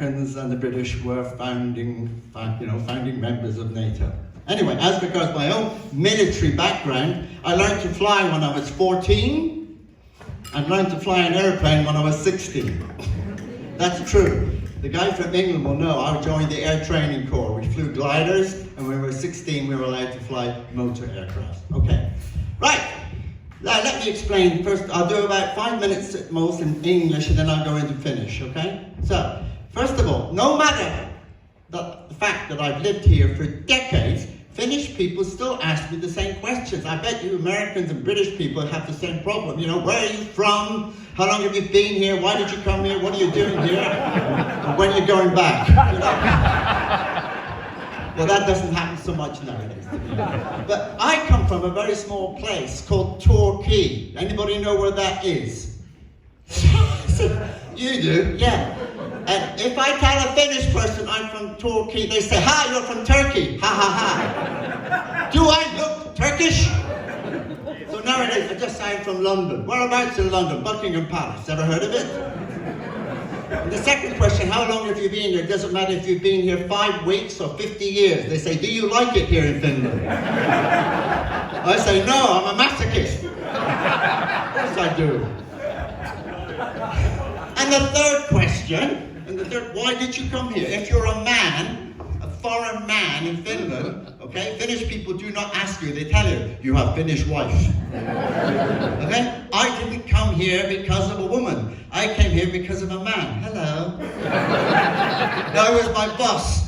And the British were founding members of NATO. Anyway, as regards my own military background, I learned to fly when I was 14. I learned to fly an airplane when I was 16. That's true. The guy from England will know I joined the Air Training Corps. We flew gliders, and when we were 16, we were allowed to fly motor aircraft. Okay, right. Now, let me explain. First, I'll do about 5 minutes at most in English, and then I'll go into Finnish, okay? So, first of all, no matter the fact that I've lived here for decades, Finnish people still ask me the same questions. I bet you Americans and British people have the same problem. You know, where are you from? How long have you been here? Why did you come here? What are you doing here? And when are you going back? You know? Well, that doesn't happen so much nowadays. But I come from a very small place called Torquay. Anybody know where that is? You do, yeah. And if I tell a Finnish person I'm from Torquay, they say, "Ha, you're from Turkey." Ha ha ha. Do I look Turkish? So nowadays I just say I'm from London. Whereabouts in London? Buckingham Palace. Ever heard of it? And the second question, how long have you been here? It doesn't matter if you've been here 5 weeks or 50 years. They say, "Do you like it here in Finland?" I say, "No, I'm a masochist." Of course I do. And the third question, why did you come here? If you're a man, a foreign man in Finland, okay, Finnish people do not ask you, they tell you, "You have Finnish wife." Okay? I didn't come here because of a woman. I came here because of a man. Hello. That was my boss.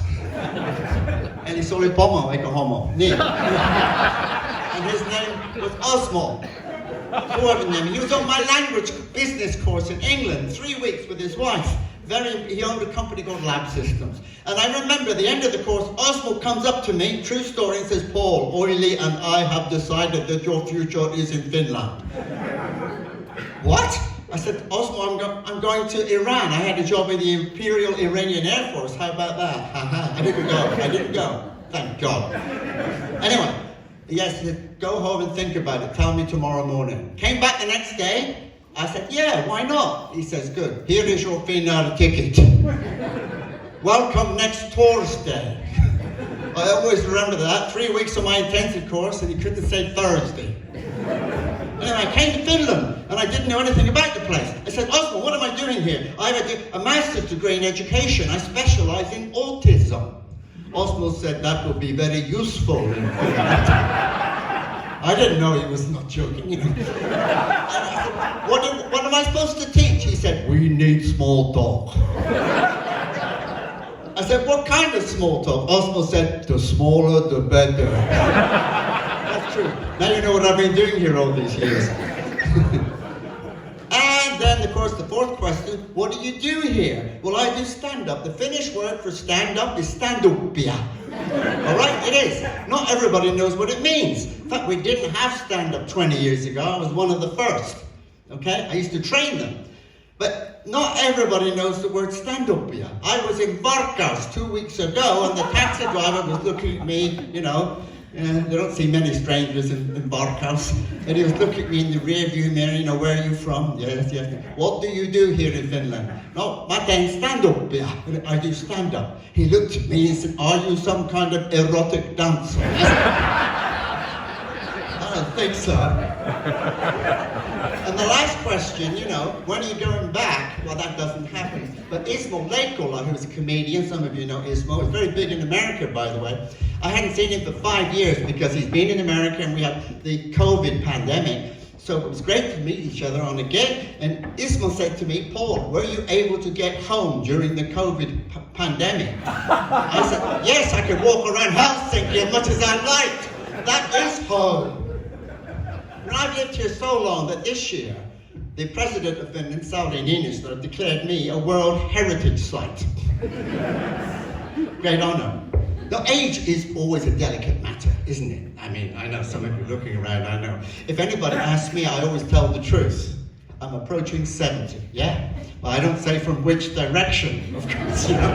Eli se oli pomo, eikä homo. Niin. And his name was Osmo. He was on my language business course in England, 3 weeks with his wife. He owned a company called Lab Systems. And I remember at the end of the course, Osmo comes up to me, true story, and says, "Paul, Oili and I have decided that your future is in Finland." What? I said, "Osmo, I'm going to Iran. I had a job in the Imperial Iranian Air Force. How about that?" I didn't go. Thank God. Anyway. Yes, he said, "Go home and think about it. Tell me tomorrow morning." Came back the next day. I said, "Yeah, why not?" He says, "Good. Here is your Finnair ticket. Welcome next Thursday." I always remember that. 3 weeks of my intensive course, and he couldn't say Thursday. Anyway, I came to Finland, and I didn't know anything about the place. I said, "Osmo, what am I doing here? I have a master's degree in education. I specialize in autism." Osmo said that would be very useful in Finland. I didn't know he was not joking, you know. And I said, what am I supposed to teach? He said, "We need small talk." I said, "What kind of small talk?" Osmo said, "The smaller, the better." That's true. Now you know what I've been doing here all these years. And then, of course, the fourth question, what do you do here? Well, I do stand-up. The Finnish word for stand-up is standupia. All right, it is. Not everybody knows what it means. In fact, we didn't have stand-up 20 years ago. I was one of the first. Okay, I used to train them. But not everybody knows the word standupia. I was in Varkaus 2 weeks ago, and the taxi driver was looking at me, you know, you don't see many strangers in Varkaus. And he was looking at me in the rearview mirror, you know, "Where are you from?" Yes, yes. "What do you do here in Finland?" "No, mä teen stand-upia. I do stand-up." He looked at me and said, "Are you some kind of erotic dancer?" I don't think so. And the last question, you know, when are you going back? Well, that doesn't happen. But Ismo Leikola, who's a comedian, some of you know Ismo, is very big in America, by the way. I hadn't seen him for 5 years because he's been in America and we had the COVID pandemic. So it was great to meet each other on a gig. And Ismo said to me, "Paul, were you able to get home during the COVID pandemic?" I said, "Yes, I could walk around Helsinki as much as I liked. That is home." And I've lived here so long that this year, the president of Finland, Sauli Niinistö, declared me a World Heritage Site. Great honor. Now, age is always a delicate matter, isn't it? I mean, I know some of you looking around, I know. If anybody asks me, I always tell the truth. I'm approaching 70, yeah? Well, I don't say from which direction, of course, you know.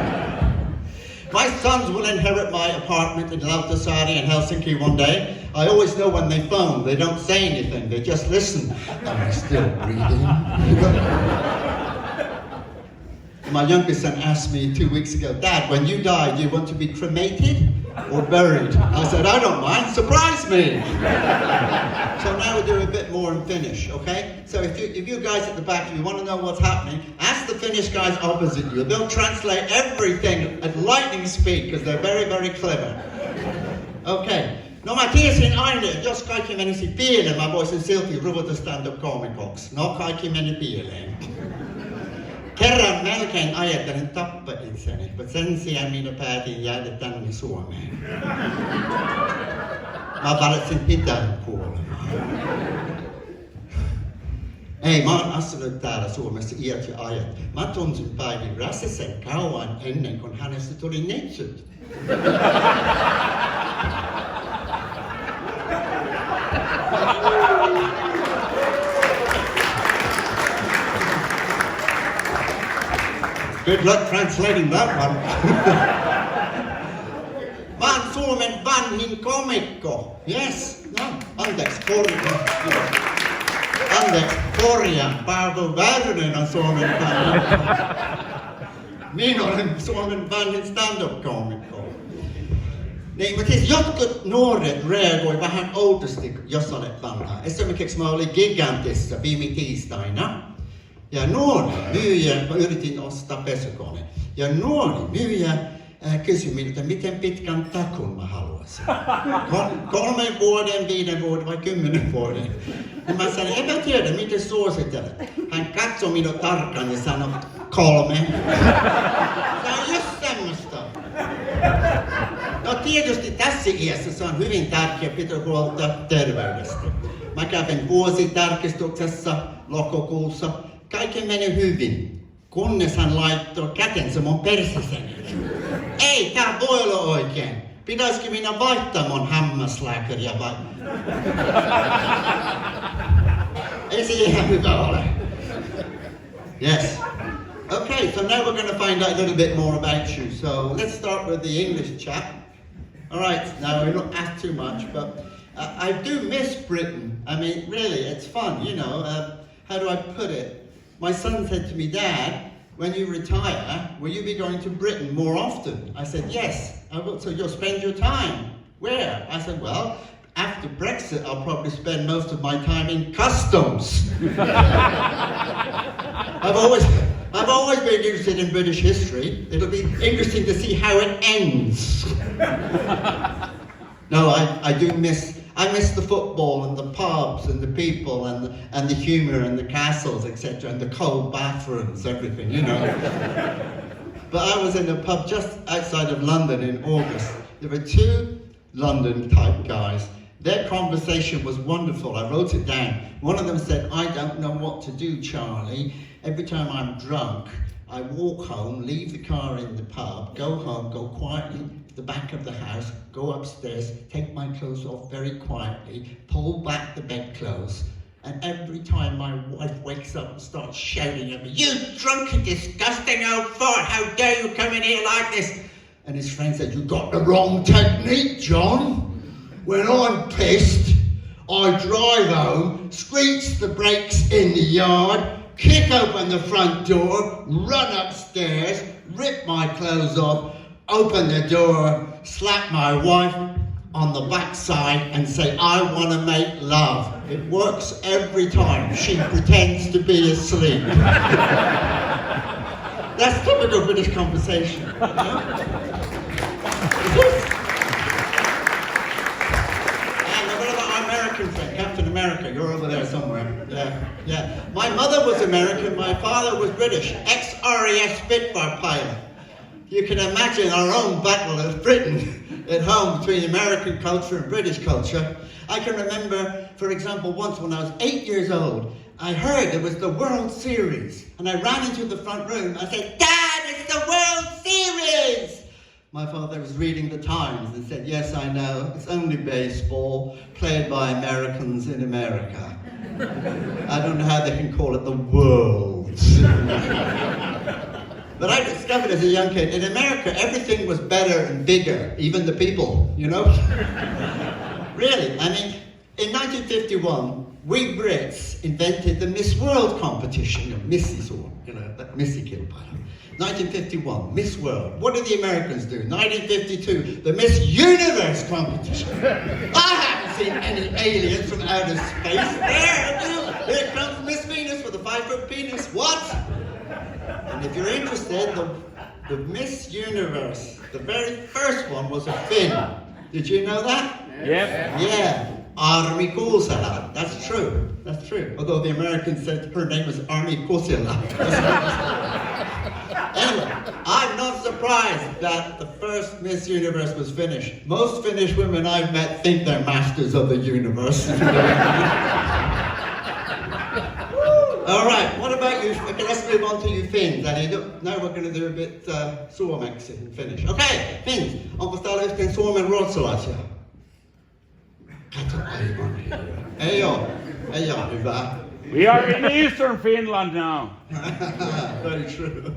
My sons will inherit my apartment in Lauttasaari in Helsinki one day. I always know when they phone. They don't say anything, they just listen. Am I still breathing? My youngest son asked me 2 weeks ago, Dad, when you die, do you want to be cremated or buried? I said, I don't mind, surprise me. So now we'll do a bit more in Finnish, okay? So if you guys at the back, if you want to know what's happening, ask the Finnish guys opposite you. They'll translate everything at lightning speed because they're very, very clever. Okay. No mä tiesin aina, että jos kaikki menisi pieleen, mä voisin silti ruveta stand-up-koomikoksi. No kaikki meni pieleen. Kerran melkein ajattelin tappaa itseni, mutta sen sijaan minä päätin jäädä tänne Suomeen. Mä valitsin pitää kuolemaa. Ei, mä oon asunut täällä Suomessa iät ja ajat. Mä tunsin Päivi Räsäsen kauan ennen kuin hänestä tuli neitsyt. Good luck translating that one. Mä oon Suomen vanhin komikko. Yes. No, anteeksi, korjaan. Paavo Väyrynen on Suomen vanhin. Minä olen Suomen vanhin stand-up-komikko. Niin, mutta siis jotkut nuoret reagoi vähän outosti, jos olet vanha. Esimerkiksi mä olin Gigantissa viime tiistaina. Ja nuori myyjä, mä yritin ostaa pesukone. Ja nuori myyjä kysyi minulta, miten pitkän takun mä haluaisin. 3 vuoden, 5 vuoden vai 10 vuoden. Ja mä sanoin, en mä tiedä, miten suosittelet. Hän katsoi minut tarkkaan ja sanoi, 3. Se on just semmoista. No tietysti tässä iässä se on hyvin tärkeä pitää huolta terveydestä. Mä kävin vuositarkistuksessa lokakuussa. Kaikki meni hyvin, kunnes hän laittoi kätensä mun perseseni. Ei, tää voi olla oikein. Pitäisikö minä vaihtaa mun hammaslääkäriä vai? Ei se ihan hyvä ole. Yes. Okay, so now we're going to find out a little bit more about you. So let's start with the English chap. All right, now we don't ask too much, but I do miss Britain. I mean, really, it's fun, you know. How do I put it? My son said to me, Dad, when you retire, will you be going to Britain more often? I said, yes, I will. So you'll spend your time. Where? I said, well, after Brexit, I'll probably spend most of my time in customs. I've always been interested in British history. It'll be interesting to see how it ends. No, I do miss the football and the pubs and the people and the humour and the castles, etc., and the cold bathrooms, everything, you know. But I was in a pub just outside of London in August. There were 2 London-type guys. Their conversation was wonderful. I wrote it down. One of them said, I don't know what to do, Charlie. Every time I'm drunk, I walk home, leave the car in the pub, go home, go quietly to the back of the house, go upstairs, take my clothes off very quietly, pull back the bedclothes, and every time my wife wakes up and starts shouting at me, you drunken, disgusting old fart, how dare you come in here like this? And his friend said, you got the wrong technique, John. When I'm pissed, I drive home, screech the brakes in the yard, kick open the front door, run upstairs, rip my clothes off, open the door, slap my wife on the backside and say, I want to make love. It works every time. She pretends to be asleep. That's typical British conversation. You know? Captain America, you're over there somewhere. Yeah. My mother was American, my father was British, ex-RAF Spitfire pilot. You can imagine our own battle of Britain at home between American culture and British culture. I can remember, for example, once when I was 8 years old, I heard it was the World Series, and I ran into the front room. I said, Dad, it's the World Series! My father was reading the Times and said, yes, I know, it's only baseball played by Americans in America. I don't know how they can call it the world. But I discovered as a young kid, in America, everything was better and bigger, even the people, you know? Really, I mean, in 1951, we Brits invented the Miss World competition, Missy, you know, that Missy Kilpile. 1951, Miss World. What did the Americans do? 1952, the Miss Universe competition. I haven't seen any aliens from outer space. Here comes Miss Venus with a 5-foot penis. What? And if you're interested, the Miss Universe, the very first one was a Finn. Did you know that? Yep. Yeah. Armi Kuusela. That's true. That's true. Although the Americans said her name was Armi Kuusela. Anyway, I'm not surprised that the first Miss Universe was Finnish. Most Finnish women I've met think they're masters of the universe. All right, what about you? Okay, let's move on to you Finns. Now we're going to do a bit suomeksi in Finnish. Okay, Finns, onko täällä yhteen suomen ruotsalaisia? Kato aivan hiljaa. Ei oo hyvä. We are in Eastern Finland now. Very true.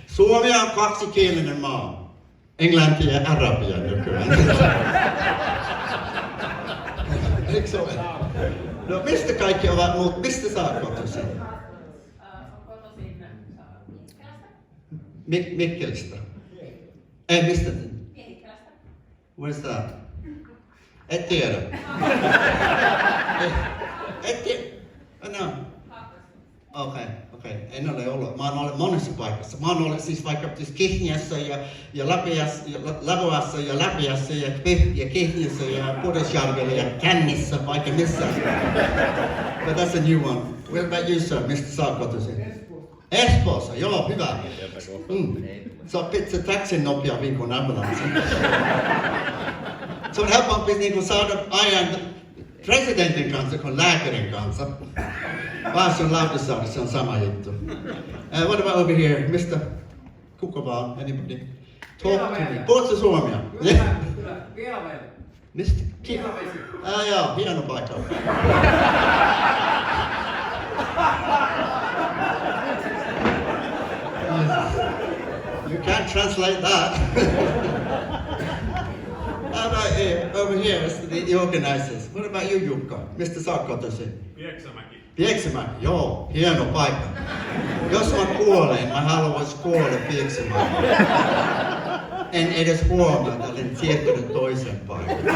Suomi on kaksikielinen maa. Englanti ja arabia nykyään. Eikö se ole? No mistä kaikki ovat muut? Mistä sä oot kotoisin? Mikkelistä. Ei, mistä? Where's that? Et tiedä. Et tiedä. No. Okei. En ole ollut. Mä oon ollut monessa paikassa. Mä oon ollut siis vaikka Kihniassa ja Lavoassa ja Läpiässä ja Kihniassa ja Pudasjärvellä ja Kännissä, vaikka missä. But that's a new one. What about you, sir? Mistä sä oot kotoisin? Espoossa, joo, hyvä. Sä oot pitää taksin nopeammin kuin ambulanssi. Se on helpompi niin saada ajan presidentin kanssa kuin lääkärin kanssa. Vaan se on Lauttasaari, se on sama juttu. What about over here? Mr. Kuka vaan? Anybody? Talk to me. Puhutko suomea? Kielavesi. Mistä? Joo, hieno paikka. You can't translate that. How about over here, the organizers? What about you, Jukka? Mistä sä oot kotoisin? Pieksämäki, joo, hieno paikka. Jos mä kuolen, mä haluais kuolla Pieksämäki. En edes huomaa, että olen siirtynyt toisen paikan. It's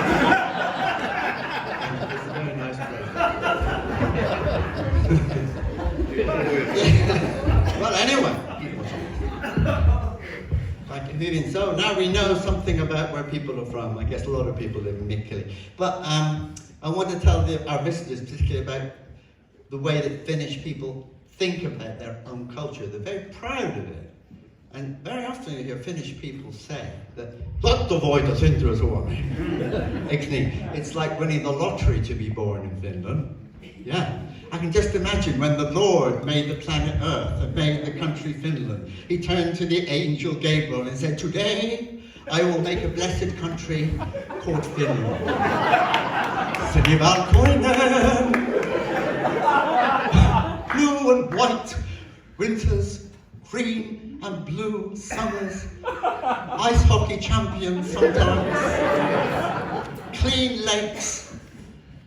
a very nice place. Well, anyway. Kaikki hyvin. So now we know something about where people are from. I guess a lot of people live in Mikkeli. But I want to tell our visitors particularly about the way that Finnish people think about their own culture. They're very proud of it. And very often you hear Finnish people say that "Totta voita syntyä Suomeen." It's like winning the lottery to be born in Finland. Yeah. I can just imagine when the Lord made the planet Earth and made the country Finland, he turned to the angel Gabriel and said, "Today I will make a blessed country called Finland." Sinivalkoinen, blue and white winters, green and blue summers, ice hockey champions sometimes, clean lakes.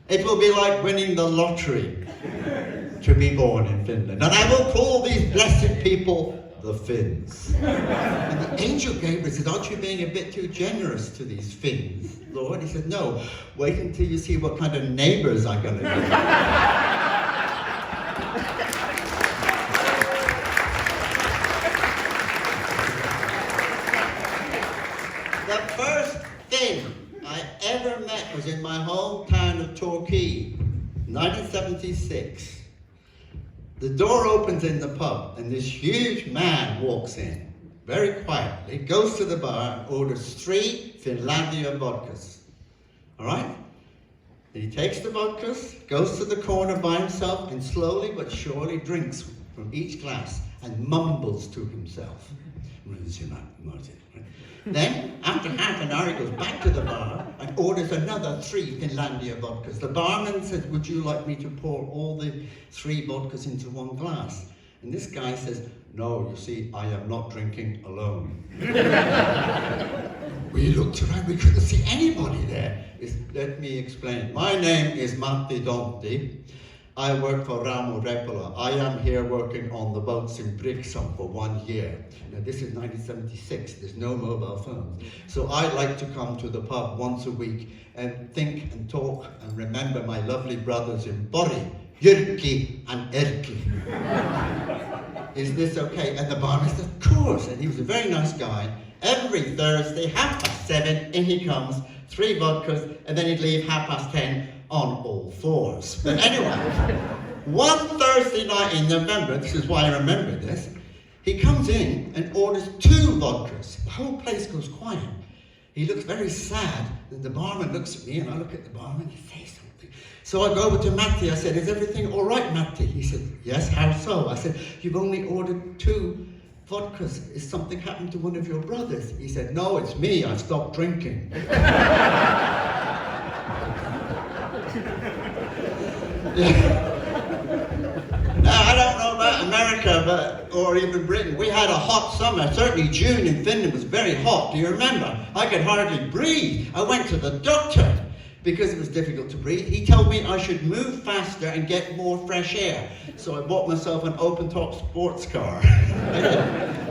It will be like winning the lottery to be born in Finland. And I will call these blessed people the Finns. And the angel Gabriel said, "Aren't you being a bit too generous to these Finns, Lord?" He said, "No, wait until you see what kind of neighbors I'm going to get." The first Finn I ever met was in my hometown of Torquay, 1976. The door opens in the pub and this huge man walks in, very quietly, goes to the bar, orders 3 Finlandia vodkas. All right? And he takes the vodkas, goes to the corner by himself and slowly but surely drinks from each glass and mumbles to himself. Then, after half an hour, he goes back to the bar and orders another 3 Finlandia vodkas. The barman says, "Would you like me to pour all the 3 vodkas into one glass?" And this guy says, "No, you see, I am not drinking alone." We looked around, we couldn't see anybody there. Let me explain. My name is Matti Dontti, I work for Ramo Repola. I am here working on the boats in Brixham for 1 year. Now this is 1976, there's no mobile phones. So I like to come to the pub once a week and think and talk and remember my lovely brothers in Borri, Jyrki and Erki. Is this okay? And the barman said, of course. And he was a very nice guy. Every Thursday, 7:30, in he comes, 3 vodkas, and then he'd leave 10:30 on all fours. But anyway, one Thursday night in November, this is why I remember this, he comes in and orders 2 vodkas. The whole place goes quiet. He looks very sad, and the barman looks at me, and I look at the barman, he says something. So I go over to Matti, I said, is everything all right, Matti? He said, yes, how so? I said, you've only ordered 2 vodkas. Is something happened to one of your brothers? He said, no, it's me, I've stopped drinking. Now, I don't know about America, or even Britain. We had a hot summer. Certainly June in Finland was very hot. Do you remember? I could hardly breathe. I went to the doctor because it was difficult to breathe. He told me I should move faster and get more fresh air. So I bought myself an open-top sports car.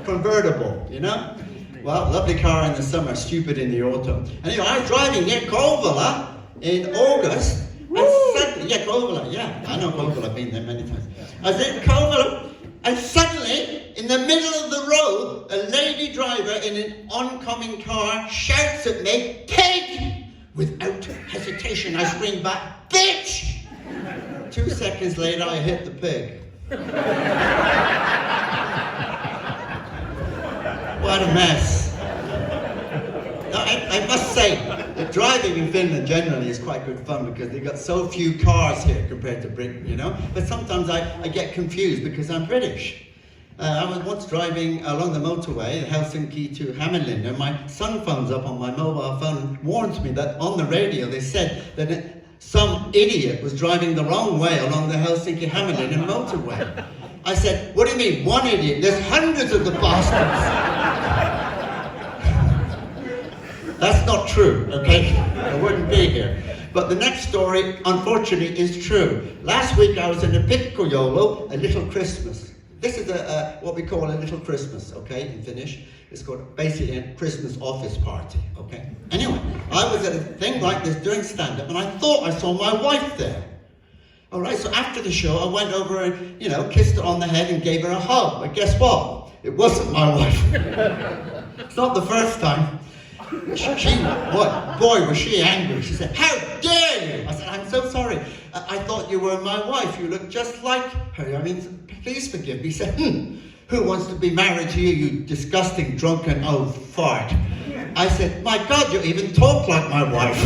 Convertible, you know? Well, lovely car in the summer, stupid in the autumn. Anyway, I was driving near Kouvola in August. And suddenly, Kouvola, I know Kouvola, I've been there many times. I was in Kouvola, and suddenly, in the middle of the road, a lady driver in an oncoming car shouts at me, "Pig!" Without hesitation, I scream back, "Bitch!" 2 seconds later, I hit the pig. What a mess. Now, I must say, that driving in Finland generally is quite good fun because they've got so few cars here compared to Britain, you know? But sometimes I get confused because I'm British. I was once driving along the motorway, Helsinki to Hämeenlinna, and my son phones up on my mobile phone and warns me that on the radio they said that some idiot was driving the wrong way along the Helsinki-Hämeenlinna motorway. I said, what do you mean, one idiot? There's hundreds of the bastards. That's not true, okay? I wouldn't be here. But the next story, unfortunately, is true. Last week I was in a Pikkujoulut, a little Christmas. This is what we call a little Christmas, okay, in Finnish. It's called basically a Christmas office party, okay? Anyway, I was at a thing like this doing stand-up, and I thought I saw my wife there. All right, so after the show, I went over and, kissed her on the head and gave her a hug. But guess what? It wasn't my wife. It's not the first time. Boy, was she angry. She said, "How dare you?" I said, "I'm so sorry. I thought you were my wife. You look just like her. I mean, please forgive me." He said, "Who wants to be married to you, you disgusting, drunken old fart?" I said, "My God, you even talk like my wife."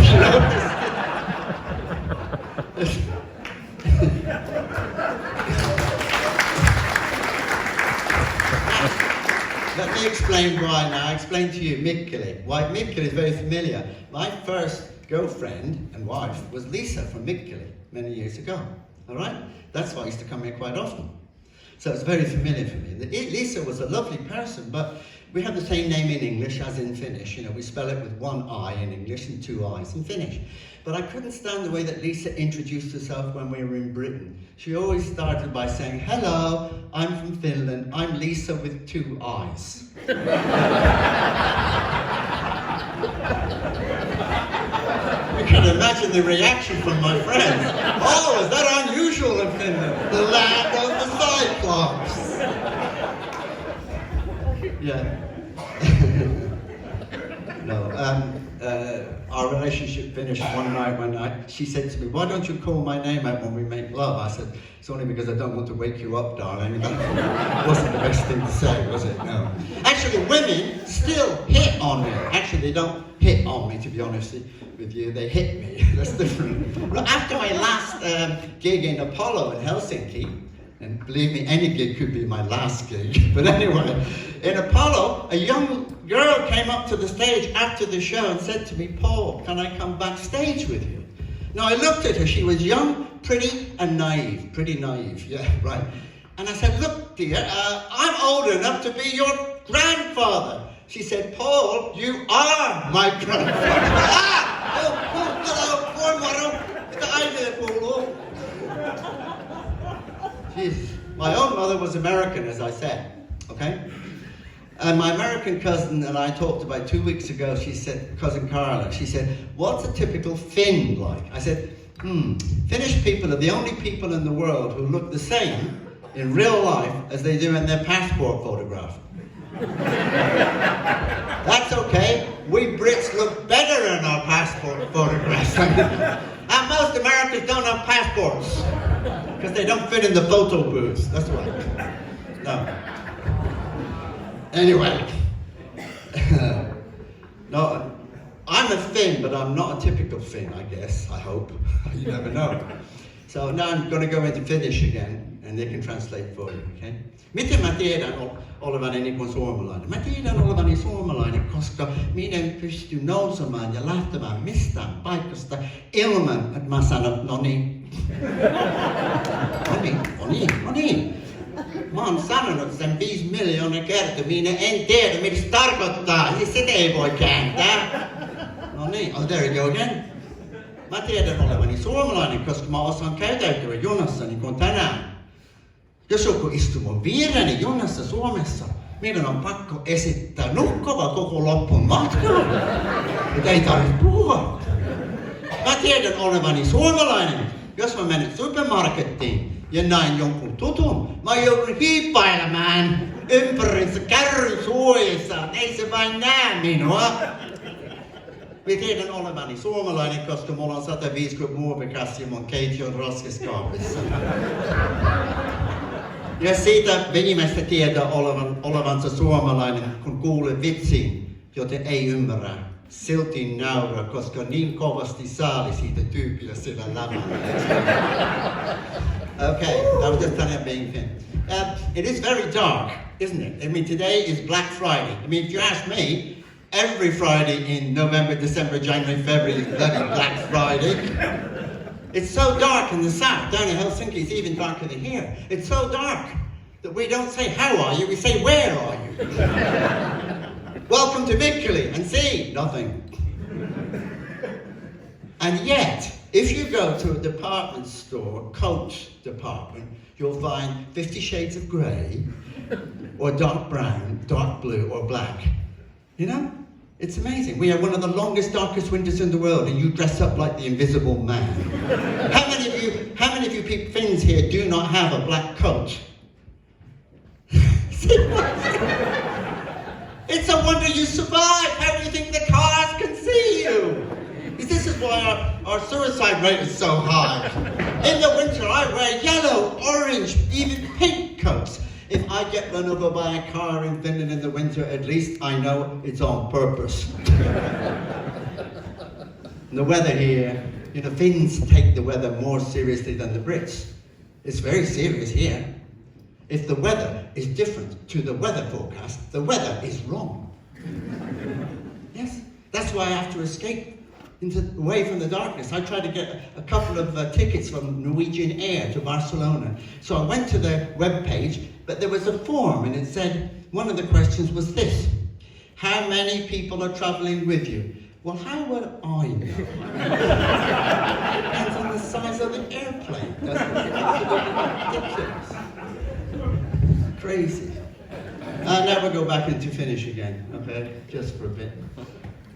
Let me explain why now. I explain to you Mikkeli. Why Mikkeli is very familiar. My first girlfriend and wife was Lisa from Mikkeli many years ago. All right? That's why I used to come here quite often. So it's very familiar for me. Lisa was a lovely person, but we have the same name in English as in Finnish. We spell it with 1 I in English and 2 I's in Finnish. But I couldn't stand the way that Lisa introduced herself when we were in Britain. She always started by saying, "Hello, I'm from Finland. I'm Lisa with 2 I's." You can imagine the reaction from my friends. "Oh, is that unusual in Finland? The land of the Cyclops." Yeah. No, our relationship finished one night when she said to me, "Why don't you call my name out when we make love?" I said, "It's only because I don't want to wake you up, darling." That wasn't the best thing to say, was it? No. Actually, women still hit on me. Actually, they don't hit on me, to be honest with you. They hit me. That's different. After my last gig in Apollo in Helsinki, and believe me, any gig could be my last gig. But anyway, in Apollo, a young girl came up to the stage after the show and said to me, "Paul, can I come backstage with you?" Now I looked at her. She was young, pretty, and naive. Pretty naive, yeah, right. And I said, "Look, dear, I'm old enough to be your grandfather." She said, "Paul, you are my grandfather." Jesus. My own mother was American, as I said, okay? And my American cousin and I talked about 2 weeks ago, she said, cousin Carla, she said, what's a typical Finn like? I said, Finnish people are the only people in the world who look the same in real life as they do in their passport photograph. That's okay. We Brits look better in our passport photographs. And most Americans don't have passports because they don't fit in the photo booths. That's why. No. Anyway. No, I'm a Finn, but I'm not a typical Finn, I guess. I hope. You never know. So now I'm going to go into Finnish again, and they can translate for you, okay? Miten mä tiedän olevani niin kuin suomalainen? Mä tiedän olevani suomalainen, koska minä en pysty nousemaan ja lähtemään mistään paikasta ilman, että mä sanon, no niin. No niin. Mä oon sanonut sen 5 miljoonaa kertaa, minä en tiedä mitä se tarkoittaa, siis sitä ei voi kääntää. No niin, there you go again. Mä tiedän olevani suomalainen, koska mä osaan käyttäytyä junassa niin kuin tänään. Jos joku istuu mun viereni junassa Suomessa, meidän on pakko esittää nukkava koko loppuun matkalla. Mutta ei tarvitse puhua. Mä tiedän olevani suomalainen, jos mä menen supermarkettiin ja näin jonkun tutun. Mä joudun hiippailemaan ympärinsä kärryn suojassa, ei se vain näe minua. Mä tiedän olevani suomalainen, koska mulla on 150 muovikassia mun keition roskaskaapissa. Ja siitä viimeistä tiedä olevansa suomalainen, kun kuulee vitsiin, joten ei ymmärrä. Silti nauraa, koska niin kovasti saali siitä tyypillä sillä lämällä. Okay, that was just kind of being Finn. It is very dark, isn't it? I mean, today is Black Friday. I mean, if you ask me, every Friday in November, December, January, February is bloody Black Friday. It's so dark in the south, down in Helsinki, it's even darker than here. It's so dark that we don't say, how are you? We say, where are you? Welcome to Pikkujoulut, and see, nothing. And yet, if you go to a department store, coat department, you'll find 50 Shades of Grey, or dark brown, dark blue, or black. You know? It's amazing. We have one of the longest, darkest winters in the world, and you dress up like the Invisible Man. How many of you Finns here do not have a black coat? It's a wonder you survive. How do you think the cars can see you? This is why our suicide rate is so high. In the winter, I wear yellow, orange, even pink coats. If I get run over by a car in Finland in the winter, at least I know it's on purpose. The weather here, you know, Finns take the weather more seriously than the Brits. It's very serious here. If the weather is different to the weather forecast, the weather is wrong. Yes, that's why I have to escape away from the darkness. I tried to get a couple of tickets from Norwegian Air to Barcelona. So I went to their webpage, but there was a form and it said, one of the questions was this: how many people are traveling with you? Well, how would I know? Depends on the size of the airplane, doesn't it? It's ridiculous. Crazy. Now we'll go back into Finnish again, okay? Just for a bit.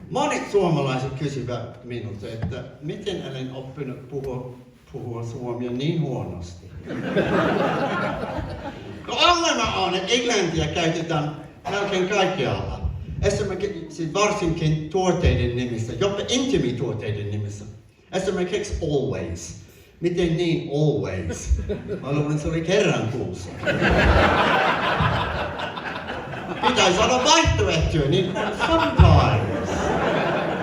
Monet suomalaiset kysyvät minulta, että miten olen oppinut puhua suomea niin huonosti. Ongelma on, että englantia käytetään melkein kaikkialla. Esimerkiksi varsinkin tuotteiden nimissä, jopa intimituotteiden nimissä. Esimerkiksi always. Miten niin always? Mä luulen, se oli kerran kuussa. Pitäisi olla vaihtoehtoja, niin kuin sometimes.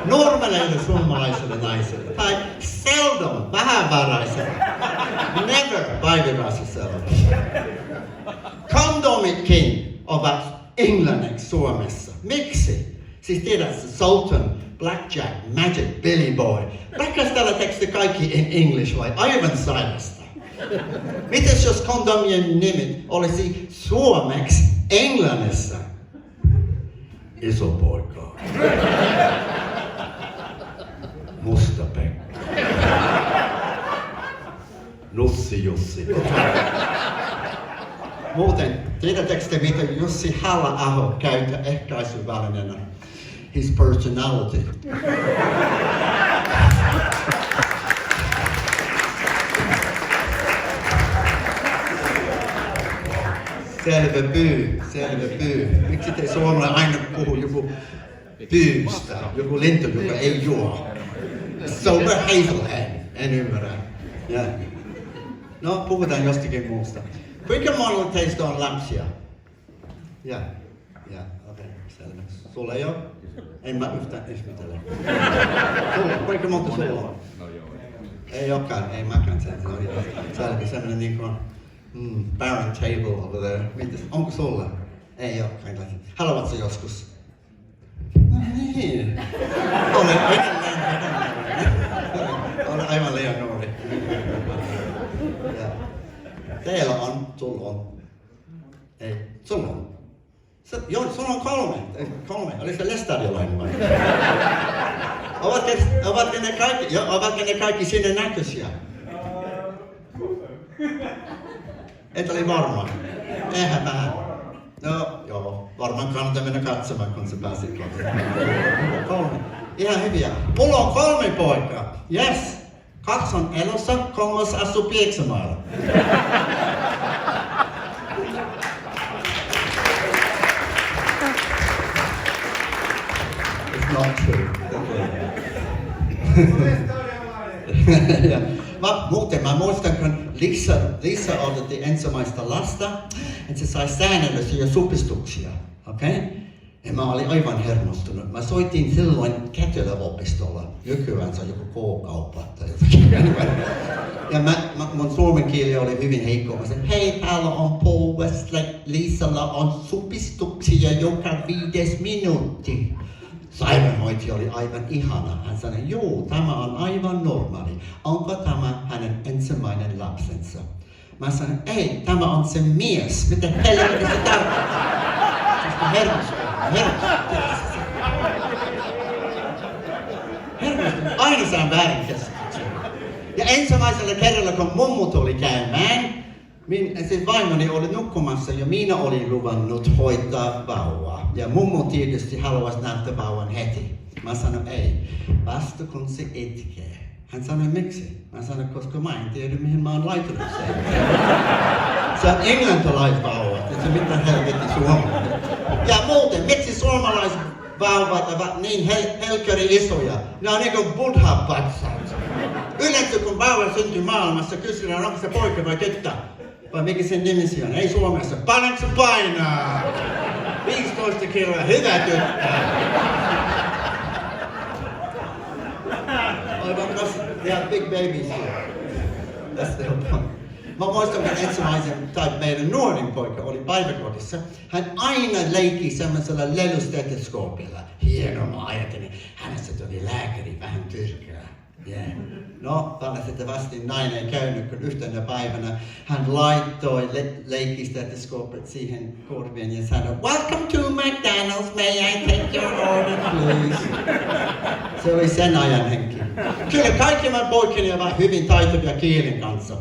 Normaleille suomalaiselle naiselle. Tai seldom, vähävaraiselle. Never päiväraiselle. Kondomitkin ovat englanniksi Suomessa. Miksi? Siis tiedät se Sultan, Blackjack, Magic, Billy Boy. Rakasteletteko te kaikki in English vai aivan sairasta? Mites jos kondomien nimet olisi suomeksi Englannissa? Iso poika. Musta Pekka. Nussi Jussi. Muuten, tiedättekö te mitä Jussi Halla-aho käyttää ehkäisyvälineenä? His personality. Selvä pyy. Miksi te suomalaiset aina puhuu joku pyystä, joku lintu, joka ei juo? Sober hazelhead, en ymmärrä. Ja. No, puhutaan jostakin muusta. Kuinka monella teistä on lapsia? Ja, okei, selvä. Sulla ei ole? En mä yhtään ihmetellä. Kuinka monta sulla on? Ei olekaan, ei mäkään sen. Se oli sellainen niin kuin barren table over there. Mitäs, onko sulla? Ei olekaan. Haluatko joskus? No niin. Olen edelleen. Olen aivan liian nuori. Teillä on, sulla on. Ei, sulla on. Joo, sulla on kolme. Oli se lestadiolainen vai? Ovatko ne kaikki sinne näköisiä? Et oli varma. Eihän vähän. No joo, varmaan kannattaa mennä katsomaan, kun sä pääsit kotiin. 3. Ihan hyviä. Mulla on 3 poikaa. Yes. 2 on elossa, 3 asuu Pieksämaalla. It's not true. Mä muistan, kun Lisa odotti ensimmäistä lasta, että se sai säännöllisiä supistuksia, okei? Okay? Ja mä olin aivan hermostunut. Mä soitin silloin kätilöopistolla. Nykyään se on joku K-kauppa tai jotakin. Ja mun suomen kieli oli hyvin heikko. Mä sanoin, hei, täällä on Paul Westlake. Lisalla on supistuksia joka 5 minuutti. Sairaanhoitaja oli aivan ihana. Hän sanoi, joo, tämä on aivan normaali. Onko tämä hänen ensimmäinen lapsensa? Mä sanoin, ei, tämä on se mies. Mitä helvetti se tarkoittaa? Hermostun. Aina saan väärinkäsityksen. Ja ensimmäisellä kerralla, kun mummu tuli käymään, siis vaimoni oli nukkumassa ja minä olin luvannut hoitaa vauvaa. Ja mummu tietysti haluaisi nähdä vauvan heti. Mä sanoin, ei, vasta kun se itkee. Hän sanoi, miksi? Mä sanoin, koska mä en tiedä, mihin mä oon laitunut sen. Se on englantilaisvauva, että se mitään helvetti suomalainen. Ja muuten, miksi suomalaiset vauvat ovat niin helkkari isoja? Ne on niin kuin buddha-patsaat. Yleensä kun vauva syntyy maailmassa, kysytään, onko se poika vai tyttö? Vai mikä sen nimisi on? Ei Suomessa. Paljonko se painaa? 15 kiloa, hyvä tyttö. Aivan kanssa, they are big babies here. That's the whole point. Mä muistan, kun ensimmäisen, tai meidän nuorin poika oli päiväkodissa. Hän aina leikki semmoisella lelystetoskoopilla. Hienoa, mä ajattelin, hänestä tuli lääkäri vähän tyrkää. Yeah. No, valitettavasti näin ei käynyt, kun yhtenä päivänä hän laittoi leikkistetoskoopit siihen korvien ja sanoi, welcome to McDonald's, may I take your order, please? Se oli sen ajan henki. Kyllä kaikki mun poikani ovat hyvin taitavia kielen kanssa.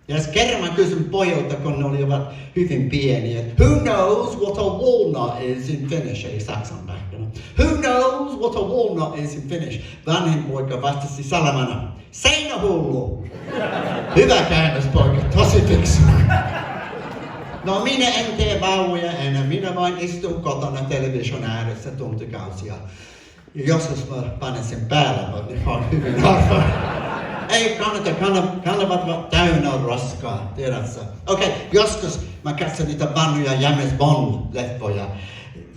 Ja kerran mä kysyn pojilta, kun ne olivat hyvin pieniä, who knows what a walnut is in Finnish, ei saksan pähkinä. Who knows what a walnut is in Finnish? Vanhin poika vastasi salamana, seinähullu. Hyvä käännös poika, tosi fiksu. No minä en tee vauvoja enää, minä vain istun kotona television ääressä tuntikausia. Ja joskus mä panen sen päällä, mutta ne on hyvin harvoin. Ei kanavat ovat täynnä roskaa, tiedätkö? Okei, joskus mä katson niitä vanhoja James Bond-leffoja.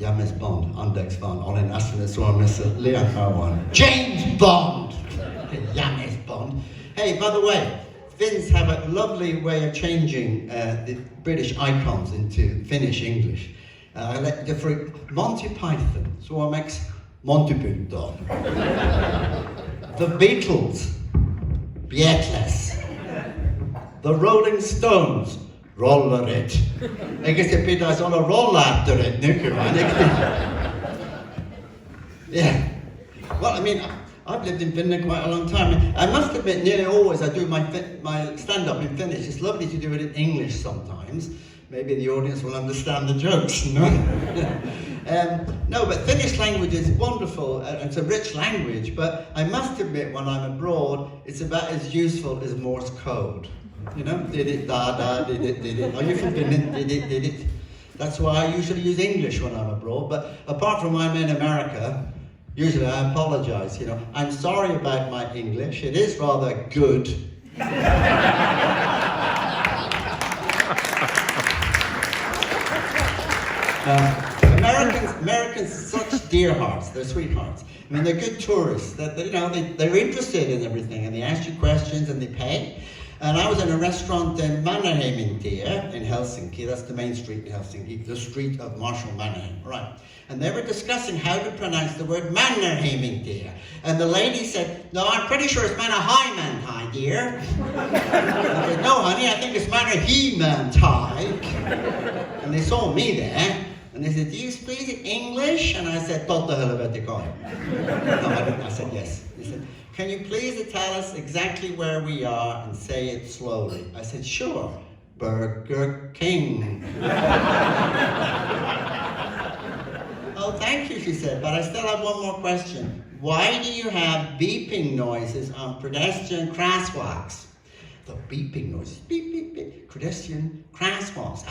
James Bond, anteeksi vaan, olen asunut Suomessa liian kauan. James Bond! James Bond. Hey, by the way, Finns have a lovely way of changing the British icons into Finnish English. Monty Python, suomeksi Monty Python. The Beatles. Beatles. The Rolling Stones. Rollerit. Eikä se pitäisi olla rollaattorit nykyään, eikö niin? Yeah. Well, I mean, I've lived in Finland quite a long time. I must admit, nearly always I do my stand-up in Finnish. It's lovely to do it in English sometimes. maybe the audience will understand the jokes, no? No, but Finnish language is wonderful, it's a rich language, but I must admit when I'm abroad, it's about as useful as Morse code. You know, did it, da, da, did it. Are you from Finland? Did it. That's why I usually use English when I'm abroad, but apart from when I'm in America, usually I apologize, you know. I'm sorry about my English, it is rather good. Americans are such dear hearts, they're sweethearts. I mean, they're good tourists, they're interested in everything and they ask you questions and they pay. And I was in a restaurant in Mannerheimintie in Helsinki, that's the main street in Helsinki, the street of Marshal Mannerheim, right. And they were discussing how to pronounce the word Mannerheimintie. And the lady said, no, I'm pretty sure it's Mannerheimintie, dear. I said, no, honey, I think it's Mannerheimintie. And they saw me there, and they said, do you speak English? And I said, Totta helvetikoi. No, I didn't. I said, yes. They said, can you please tell us exactly where we are and say it slowly? I said, sure. Burger King. Oh, thank you, she said, but I still have one more question. Why do you have beeping noises on pedestrian crosswalks? The beeping noises, beep, beep, beep, pedestrian crosswalks.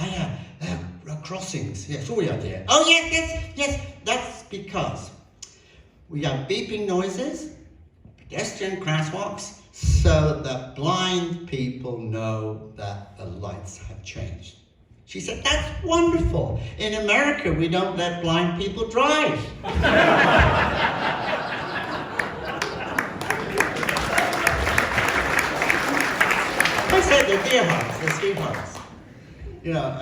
Crossings. Yes, oh yeah, there. Oh yes. That's because we have beeping noises, pedestrian crosswalks, so that blind people know that the lights have changed. She said, that's wonderful. In America, we don't let blind people drive. I said they're dear hearts, they're sweethearts. You know,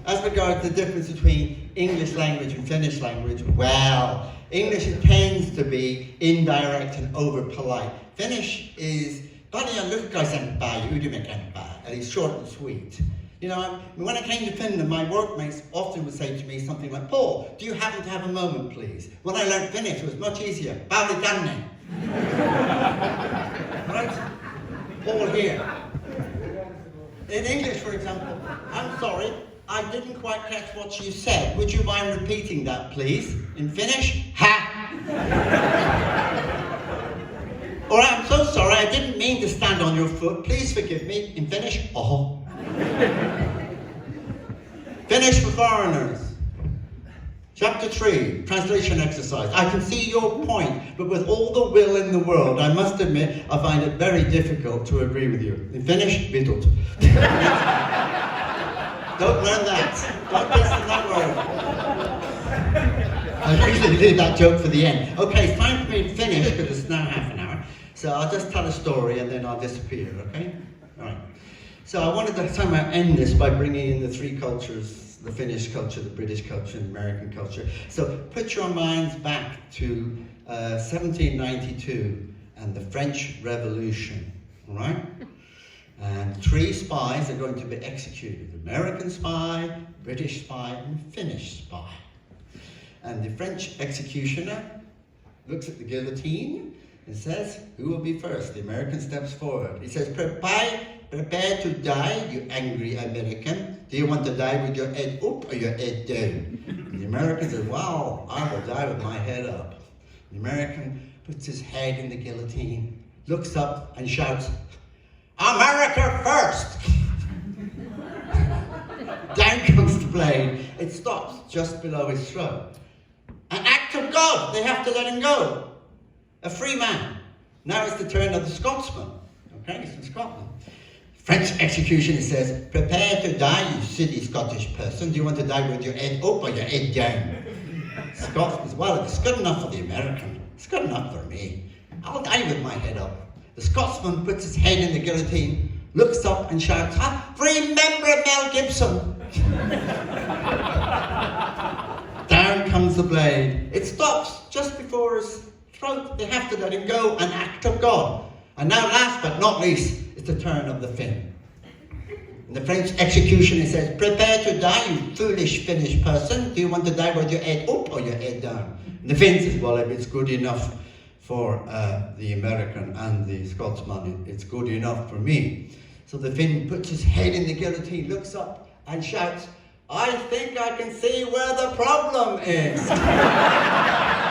as regards the difference between English language and Finnish language, well, English tends to be indirect and over-polite. Finnish is, and it's short and sweet. You know, when I came to Finland, my workmates often would say to me something like, Paul, do you happen to have a moment, please? When I learned Finnish, it was much easier. Pauli tänne. Right? Paul here. In English, for example, I'm sorry, I didn't quite catch what you said. Would you mind repeating that, please? In Finnish, ha! Or I'm so sorry, I didn't mean to stand on your foot. Please forgive me. In Finnish, oh. Finnish for foreigners. Chapter 3, translation exercise. I can see your point, but with all the will in the world, I must admit, I find it very difficult to agree with you. In Finnish, vitut. Don't learn that. Don't listen to that word. I usually leave that joke for the end. Okay, it's time for me to finish, because it's now half an hour. So I'll just tell a story and then I'll disappear, okay? All right. So I wanted to somehow end this by bringing in the three cultures, the Finnish culture, the British culture, and the American culture. So put your minds back to 1792 and the French Revolution, all right? And 3 spies are going to be executed. American spy, British spy, and Finnish spy. And the French executioner looks at the guillotine and says, who will be first? The American steps forward. He says, prepare to die, you angry American. Do you want to die with your head up or your head down? And the American says, wow, I will die with my head up. The American puts his head in the guillotine, looks up and shouts, America first! Down comes the blade. It stops just below his throat. An act of God, they have to let him go. A free man. Now it's the turn of the Scotsman. Okay, he's from Scotland. French executioner says, prepare to die, you silly Scottish person. Do you want to die with your head up or your head down? Scotsman says, well, if it's good enough for the American, it's good enough for me. I'll die with my head up. The Scotsman puts his head in the guillotine, looks up and shouts, remember Mel Gibson! Down comes the blade. It stops just before his throat. They have to let him go, an act of God. And now last but not least, it's the turn of the Finn. And the French executioner says, prepare to die, you foolish Finnish person. Do you want to die with your head up or your head down? And the Finn says, well, if it's good enough for the American and the Scotsman, it's good enough for me. So the Finn puts his head in the guillotine, looks up and shouts, "I think I can see where the problem is."